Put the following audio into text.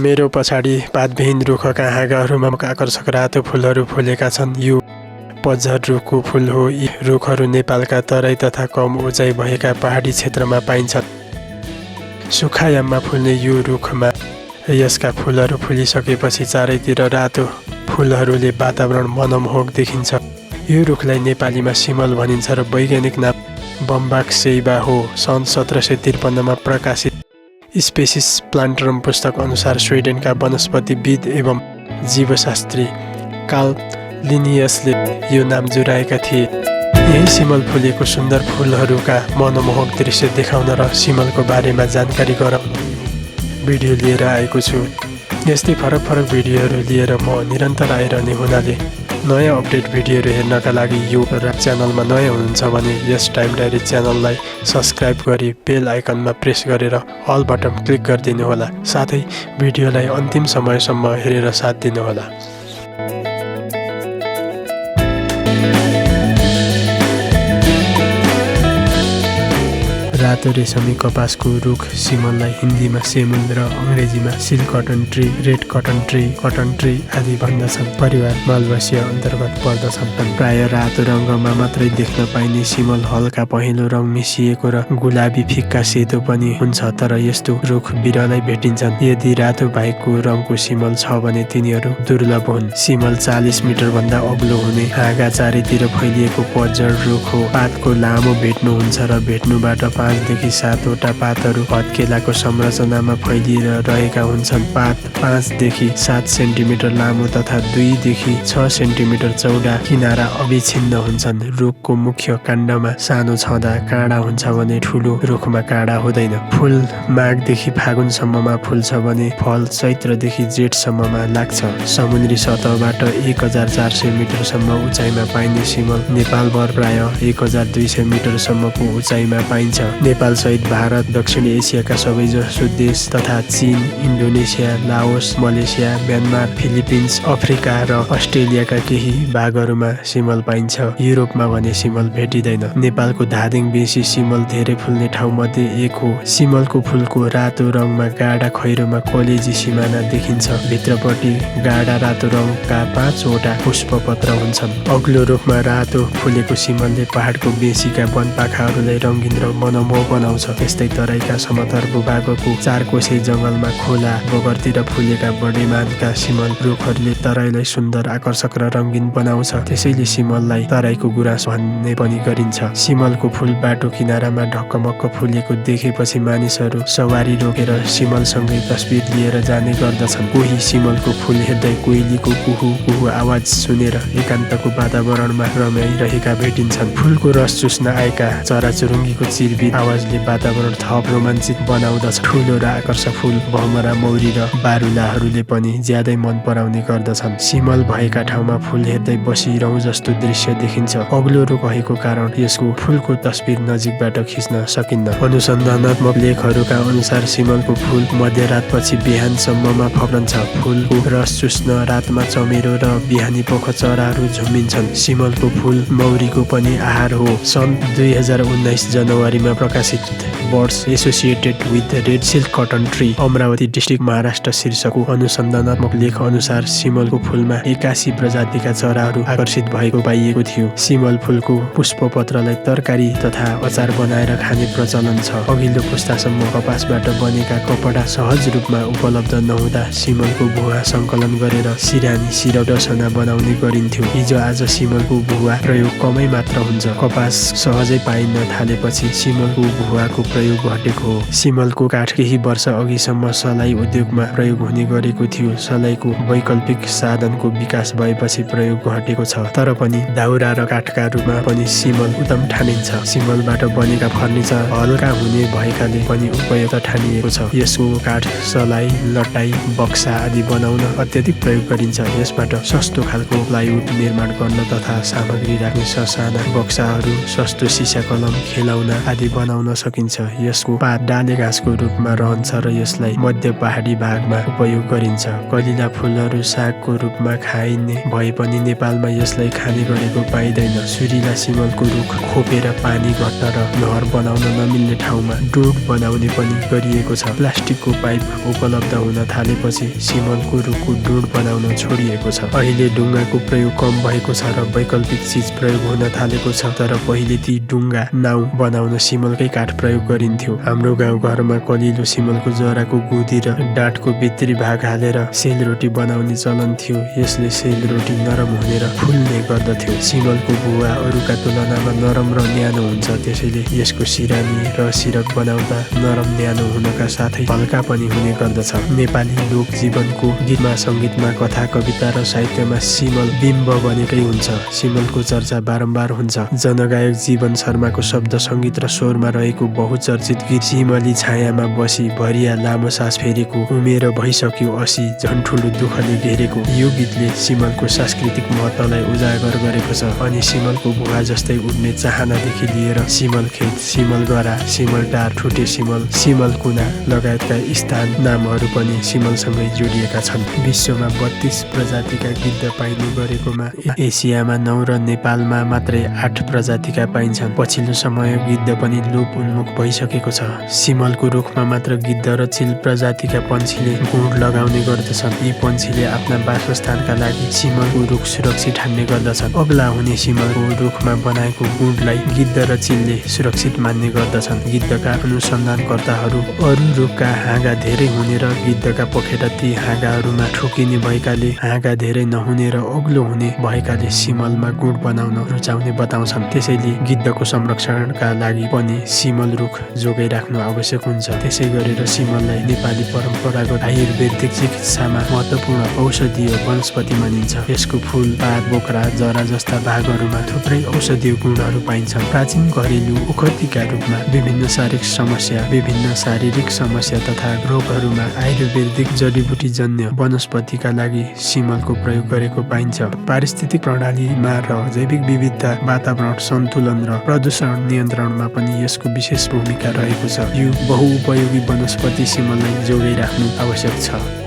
मेरो पछाडि पातविहीन रुखका हाँगाहरूमा आकर्षक रातो फुलहरू फुलेका छन्। यो पतझर रुखको फुल हो। यी रुखहरू नेपालका तराई तथा कम उचाइ भएका पहाडी क्षेत्रमा पाइन्छन्। सुखायाममा फुल्ने यो रुखमा यसका फुलहरू फुलिसकेपछि चारैतिर रातो फुलहरूले वातावरण मनमोहक देखिन्छ। यो रुखलाई नेपालीमा सिमल भनिन्छ र वैज्ञानिक नाम बम्बाक सेइबा हो। सन् 1753 प्रकाशित स्पेसिस प्लान्टरम पुस्तक अनुसार स्विडेनका वनस्पतिविद एवं जीवशास्त्री कार्ल लिनियसले यो नाम जुराएका थिए। यही सिमल फुलेको सुन्दर फुलहरूका मनमोहक दृश्य देखाउन र सिमलको बारेमा जानकारी गराउन भिडियो लिएर आएको छु। यस्तै फरक फरक भिडियोहरू लिएर म निरन्तर आइरहने हुनाले नयाँ अपडेट भिडियोहरू हेर्नका लागि यो च्यानलमा नयाँ हुनुहुन्छ भने यस टाइम डायरी च्यानललाई सब्सक्राइब गरी बेल आइकनमा प्रेस गरेर अल बटन क्लिक गरिदिनु होला। साथै भिडियोलाई अन्तिम समयसम्म हेरेर साथ दिनुहोला। रातो रेशमी कपासको रुख सिमललाई हिन्दीमा सेमुल र अङ्ग्रेजीमा silk cotton tree, red cotton tree आदि भन्दछन्। परिवार मालवासिया अन्तर्गत पर्दछन्। प्राय रातो रङ्गमा मात्रै देख्न पाइने सिमल हल्का पहेँलो रङ मिसिएको र गुलाबी फिक्का सेतो पनि हुन्छ, तर यस्तो रुख बिरलै भेटिन्छन्। यदि रातो बाहेकको रङको सिमल छ भने तिनीहरू दुर्लभ हुन्। सिमल 40 मिटर भन्दा अग्लो हुने हाँगा चारैतिर फैलिएको पतझर रुख हो। पातको लामो भेट्नु हुन्छ र भेट्नुबाट 5 देखि 7 वटा पातहरू हत्केलाको संरचनामा फैलिएर रहेका हुन्छन्। पात 5 देखि 7 सेन्टिमिटर लामो तथा 2 देखि 6 सेन्टिमिटर चौडा, किनारा अविच्छिन्न हुन्छन्। रुखको मुख्य काण्डमा सानो छँदा काँडा हुन्छ भने ठुलो रुखमा काँडा हुँदैन। फुल माघदेखि फागुनसम्ममा फुल्छ भने फल चैत्रदेखि जेठसम्ममा लाग्छ। समुद्री सतहबाट 1400 मिटरसम्म उचाइमा पाइने सिमल नेपालभर प्राय 1200 मिटरसम्मको उचाइमा पाइन्छ। नेपाल सहित भारत, दक्षिण एसियाका सबैजसो देश तथा चीन, Indonesia, Laos, Malaysia, Myanmar, Philippines, Africa र अस्ट्रेलियाका केही भागहरूमा सिमल पाइन्छ। युरोपमा भने सिमल भेटिँदैन। नेपालको धादिङ बेसी सिमल धेरै फुल्ने ठाउँमध्ये एक हो। सिमलको फुलको रातो रङमा गाढा खैरोमा कलेजी सिमाना देखिन्छ। भित्रपट्टि गाढा रातो रङका 5 वटा पुष्पपत्र हुन्छन्। अग्लो रुखमा रातो फुलेको सिमलले पहाडको बेसीका वनपाखाहरूलाई रङ्गिन र मनमोहक बनाउँछ। त्यस्तै तराईका समतल भूभागको 4 कोसे जङ्गलमा खोला बगरतिर फुलेका बडेमानका सिमल रुखहरूले तराईलाई सुन्दर, आकर्षक र रङ्गिन बनाउँछ। त्यसैले सिमललाई तराईको गुराँस भन्ने पनि गरिन्छ। सिमलको फुल बाटो किनारामा ढकमक्क फुलेको देखेपछि मानिसहरू सवारी रोकेर सिमलसँगै तस्बिर लिएर जाने गर्दछन्। कोही सिमलको फुल हेर्दै कोइलीको कुहु कुहु आवाज सुनेर एकान्तको वातावरणमा रमाइरहेका भेटिन्छन्। फुलको रस चुस्न आएका चराचुरुङ्गीको चिरबिर आवाजले वातावरण थप रोमाञ्चित बनाउँदछ। ठुलो र आकर्षक फुल, भमरा, मौरी र बारुलाहरूले पनि ज्यादै मन पराउने गर्दछन्। सिमल भएका ठाउँमा फुल हेर्दै बसिरहँ जस्तो दृश्य देखिन्छ। अग्लो रुख भएको कारण यसको फुलको तस्बिर नजिकबाट खिच्न सकिन्न। अनुसन्धानात्मक लेखहरूका अनुसार सिमलको फुल मध्यरातपछि बिहानसम्ममा फक्रन्छ। फुलको रस चुस्न रातमा चमेरो र बिहानी पख चराहरू झुम्मिन्छन्। सिमलको फुल मौरीको पनि आहार हो। सन् 2019 जनवरीमा प्रकाशित birds associated with red silk cotton tree, Amravati district, Maharashtra शीर्षकको अनुसन्धानात्मक लेख अनुसार सिमलको फुलमा 81 प्रजातिका चराहरू आकर्षित भएको पाइएको थियो। सिमल फुलको पुष्पपत्रलाई तरकारी तथा अचार बनाएर खाने प्रचलन छ। अघिल्लो पुस्तासम्म कपासबाट बनेका कपडा सहज रूपमा उपलब्ध नहुँदा सिमलको भुवा सङ्कलन गरेर सिरानी, सिरडसना बनाउने गरिन्थ्यो। हिजो आज सिमलको भुवा प्रयोग कमै मात्र हुन्छ। कपास सहजै पाइन्न थालेपछि सिमलको भुवाको प्रयोग घटेको हो। सिमलको काठ केही वर्ष अघिसम्म सलाई उद्योगमा प्रयोग हुने गरेको थियो। सलाईको वैकल्पिक साधनको विकास भएपछि प्रयोग घटेको छ। तर पनि दाउरा र काठका रूपमा पनि सिमल उत्तम ठानिन्छ। सिमलबाट बनेका फर्निचर हल्का हुने भएकाले पनि उपयुक्त ठानिएको छ। यसको काठ सलाई, लटाई, बक्सा आदि बनाउन अत्यधिक प्रयोग गरिन्छ। यसबाट सस्तो खालको प्लाइवुड निर्माण गर्न तथा सामग्री राख्ने ससाना बक्साहरू, सस्तो सिसा कलम, खेलौना आदि बनाउन सकिन्छ। यसको पात डाले घाँसको रूपमा रहन्छ र यसलाई मध्य पहाडी भागमा उपयोग गरिन्छ। कलिला फुलहरू सागको रूपमा खाइने भए पनि नेपालमा यसलाई खाने गरेको पाइँदैन। सुरिला सिमलको रुख खोपेर पानी घट्न र नहर बनाउन नमिल्ने ठाउँमा डोड बनाउने पनि गरिएको छ। प्लास्टिकको पाइप उपलब्ध हुन थालेपछि सिमलको रुखको डोड बनाउन छोडिएको छ। अहिले ढुङ्गाको प्रयोग कम भएको छ र वैकल्पिक चिज प्रयोग हुन थालेको छ, तर पहिले ती ढुङ्गा नाउ बनाउन सिमलकै काठ प्रयोग गरिन्थ्यो। हाम्रो गाउँघरमा कलिलो सिमलको जराको गुदी र डाँठको भित्री भाग हालेर सेलरोटी बनाउने चलन थियो। यसले सेलरोटी नरम हुने र फुल्ने गर्दथ्यो। सिमलको भुवा अरूका तुलनामा नरम र न्यानो हुन्छ, त्यसैले यसको सिरानी र सिरक बनाउँदा नरम न्यानो हुनका साथै हल्का पनि हुने गर्दछ। नेपाली लोक जीवनको गीतमा, सङ्गीतमा, कथा, कविता र साहित्यमा सिमल बिम्ब बनेकै हुन्छ। सिमलको चर्चा बारम्बार हुन्छ। जनगायक जीवन शर्माको शब्द सङ्गीत र स्वरमा रहेको बहुचर्चित गीत सिमली छायामा बसी भरिया लामो सास फेरेको, उमेर भइसक्यो 80 झन् ठुलो दुःखले घेरेको। यो गीतले सिमलको सांस्कृतिक महत्त्वलाई उजागर गरेको छ अनि सिमलको भुवा जस्तै उड्ने चाहनादेखि लिएर सिमल खेत, सिमल गरा, सिमल टार, ठुटे सिमल, सिमल कुना लगायतका स्थान नामहरू पनि सिमलसँगै जोडिएका छन्। विश्वमा 32 प्रजातिका गिद्ध पाइने गरेकोमा एसियामा 9 र नेपालमा मात्रै 8 प्रजातिका पाइन्छन्। पछिल्लो समय गिद्ध पनि लोप उन्मुख भइसकेको छ। सिमलको रुखमा मात्र गिद्ध र चिल प्रजातिका पन्छीले गुँड लगाउने गर्दछन्। यी पन्छीले आफ्ना वासस्थानका लागि सिमलको रुख सुरक्षित ठान्ने गर्दछन्। अग्ला हुने सिमलको रुखमा बनाएको गुँडलाई गिद्ध र चिलले सुरक्षित मान्ने गर्दछन्। गिद्धका अनुसन्धानकर्ताहरू अरू रुखका हाँगा धेरै हुने र गिद्धका पखेटा ती हाँगाहरूमा ठोकिने भएकाले हाँगा धेरै नहुने र अग्लो हुने भएकाले सिमलमा गुँड बनाउन रुचाउने बताउँछन्। त्यसैले गिद्धको संरक्षणका लागि पनि सिमल रुख जोगाइ राख्नु आवश्यक हुन्छ। त्यसै गरेर सिमललाई नेपाली परम्परागत आयुर्वेदिक चिकित्सामा महत्त्वपूर्ण औषधीय वनस्पति मानिन्छ। यसको फूल, पात, बोक्रा, जरा जस्ता भागहरूमा थुप्रै औषधीय गुणहरू पाइन्छन्। प्राचीन घरेलु औषधिका रूपमा विभिन्न शारीरिक समस्या तथा रोगहरूमा आयुर्वेदिक जडीबुटीजन्य वनस्पतिका लागि सिमलको प्रयोग गरेको पाइन्छ। पारिस्थितिक प्रणालीमा र जैविक विविधता, वातावरण सन्तुलन र प्रदूषण नियन्त्रणमा पनि यसको विशेष भूमिका रहेको छ। यो बहुउपयोगी वनस्पति सिमललाई जोगाइ राख्नु आवश्यक छ।